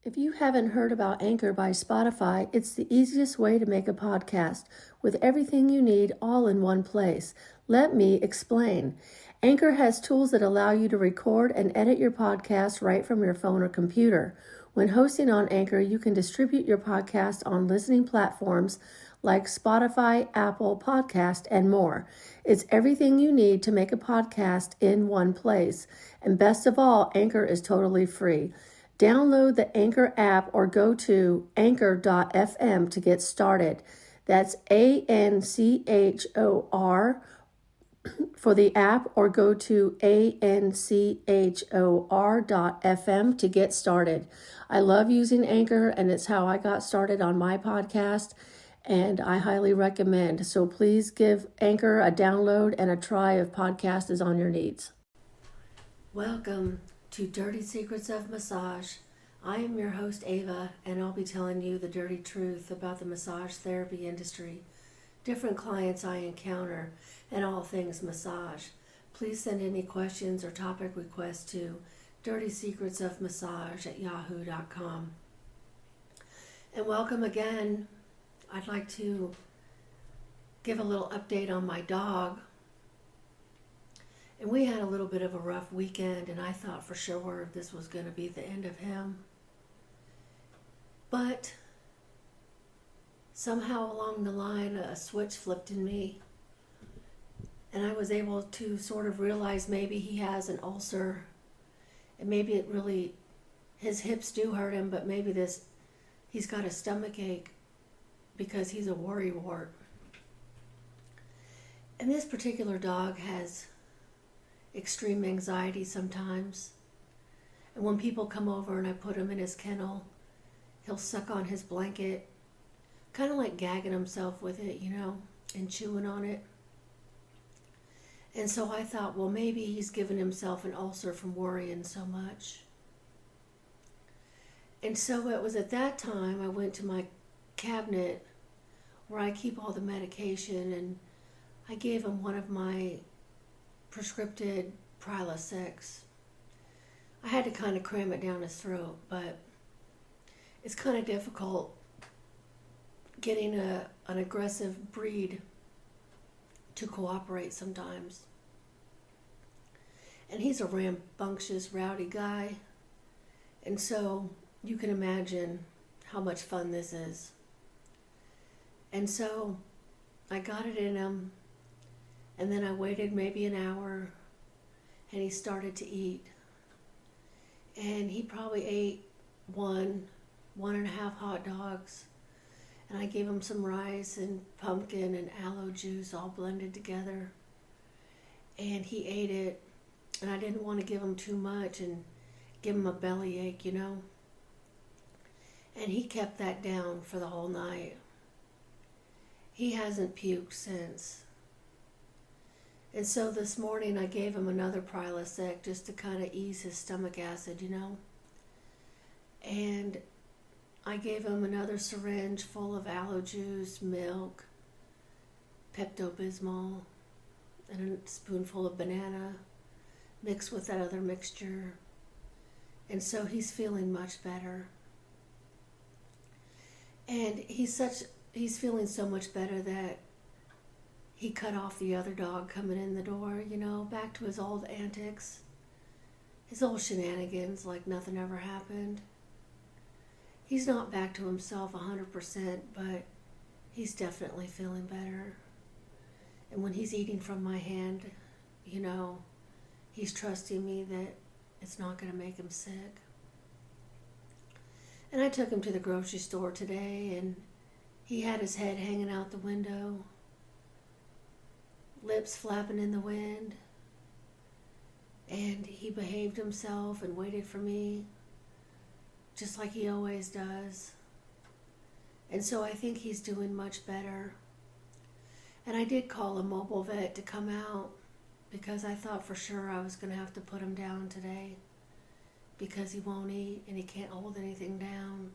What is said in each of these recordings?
If you haven't heard about Anchor by Spotify, it's the easiest way to make a podcast with everything you need all in one place. Let me explain. Anchor has tools that allow you to record and edit your podcast right from your phone or computer. When hosting on Anchor, you can distribute your podcast on listening platforms like Spotify, Apple Podcast, and more. It's everything you need to make a podcast in one place. And best of all, Anchor is totally free. Download the Anchor app or go to anchor.fm to get started. That's ANCHOR for the app, or go to ANCHOR.fm to get started. I love using Anchor, and it's how I got started on my podcast, and I highly recommend. So please give Anchor a download and a try if podcast is on your needs. Welcome to Dirty Secrets of Massage. I am your host, Ava, and I'll be telling you the dirty truth about the massage therapy industry, different clients I encounter, and all things massage. Please send any questions or topic requests to dirtysecretsofmassage@yahoo.com. And welcome again. I'd like to give a little update on my dog. And we had a little bit of a rough weekend, and I thought for sure this was going to be the end of him. But somehow along the line, a switch flipped in me, and I was able to sort of realize maybe he has an ulcer, and maybe his hips do hurt him, but maybe he's got a stomach ache because he's a worrywart. And this particular dog has extreme anxiety sometimes. And when people come over and I put him in his kennel, he'll suck on his blanket, kind of like gagging himself with it, and chewing on it. And so I thought, well, maybe he's given himself an ulcer from worrying so much. And so it was at that time I went to my cabinet where I keep all the medication, and I gave him one of my prescripted Prilosec. I had to kind of cram it down his throat, but it's kind of difficult getting an aggressive breed to cooperate sometimes. And he's a rambunctious, rowdy guy, and so you can imagine how much fun this is. And so I got it in him, and then I waited maybe an hour, and he started to eat. And he probably ate one and a half hot dogs. And I gave him some rice and pumpkin and aloe juice all blended together. And he ate it, and I didn't want to give him too much and give him a bellyache, And he kept that down for the whole night. He hasn't puked since. And so this morning I gave him another Prilosec just to kind of ease his stomach acid, And I gave him another syringe full of aloe juice, milk, Pepto-Bismol, and a spoonful of banana mixed with that other mixture. And so he's feeling much better. And he's feeling so much better that he cut off the other dog coming in the door, back to his old antics, his old shenanigans like nothing ever happened. He's not back to himself 100%, but he's definitely feeling better. And when he's eating from my hand, he's trusting me that it's not going to make him sick. And I took him to the grocery store today, and he had his head hanging out the window, lips flapping in the wind, and he behaved himself and waited for me just like he always does. And so I think he's doing much better. And I did call a mobile vet to come out because I thought for sure I was going to have to put him down today because he won't eat and he can't hold anything down.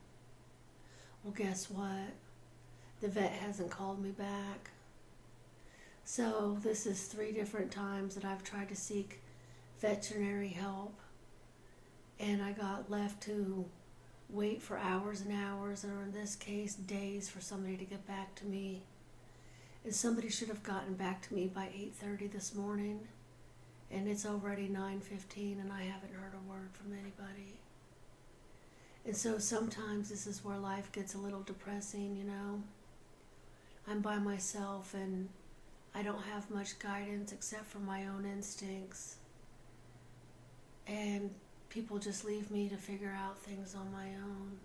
Well, guess what? The vet hasn't called me back. So this is 3 different times that I've tried to seek veterinary help, and I got left to wait for hours and hours, or in this case, days for somebody to get back to me. And somebody should have gotten back to me by 8:30 this morning, and it's already 9:15 and I haven't heard a word from anybody. And so sometimes this is where life gets a little depressing, you know. I'm by myself and I don't have much guidance except for my own instincts. And people just leave me to figure out things on my own.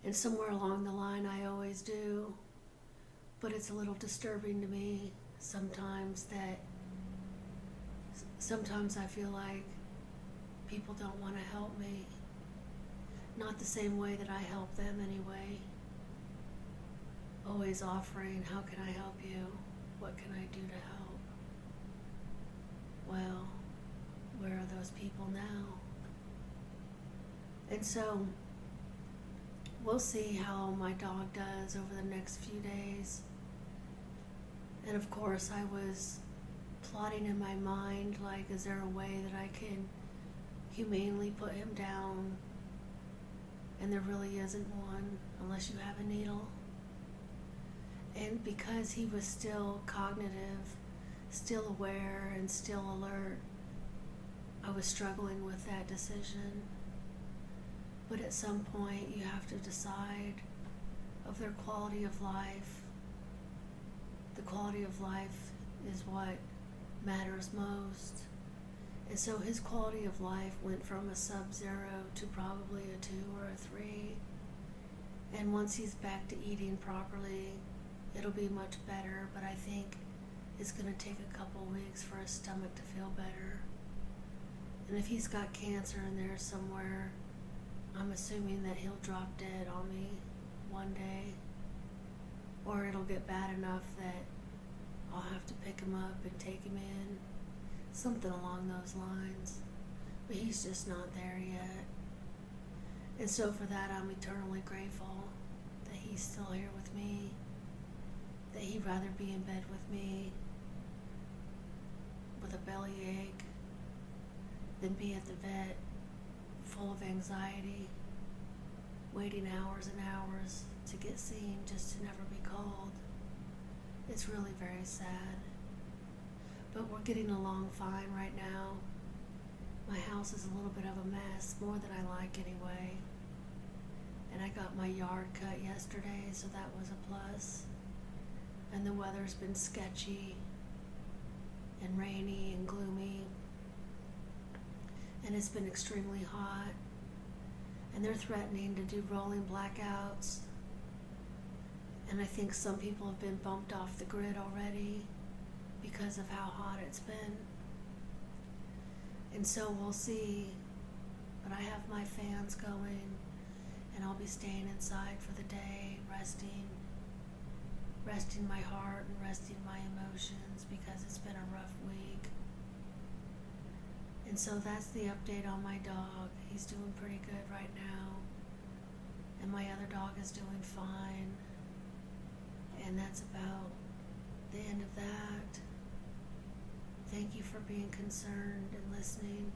And somewhere along the line I always do. But it's a little disturbing to me sometimes I feel like people don't want to help me. Not the same way that I help them anyway. Always offering, how can I help you? What can I do to help? Well, where are those people now? And so, we'll see how my dog does over the next few days. And of course, I was plotting in my mind, like, is there a way that I can humanely put him down? And there really isn't one, unless you have a needle. And because he was still cognitive, still aware, and still alert, I was struggling with that decision. But at some point, you have to decide of their quality of life. The quality of life is what matters most. And so his quality of life went from a sub-0 to probably a 2 or a 3. And once he's back to eating properly, it'll be much better, but I think it's going to take a couple weeks for his stomach to feel better. And if he's got cancer in there somewhere, I'm assuming that he'll drop dead on me one day. Or it'll get bad enough that I'll have to pick him up and take him in. Something along those lines. But he's just not there yet. And so for that, I'm eternally grateful that he's still here with me. That he'd rather be in bed with me with a bellyache than be at the vet full of anxiety, waiting hours and hours to get seen just to never be called. It's really very sad. But we're getting along fine right now. My house is a little bit of a mess, more than I like anyway. And I got my yard cut yesterday, so that was a plus. And the weather's been sketchy and rainy and gloomy. And it's been extremely hot. And they're threatening to do rolling blackouts. And I think some people have been bumped off the grid already because of how hot it's been. And so we'll see. But I have my fans going, and I'll be staying inside for the day, resting my heart and resting my emotions because it's been a rough week. And so that's the update on my dog. He's doing pretty good right now. And my other dog is doing fine. And that's about the end of that. Thank you for being concerned and listening.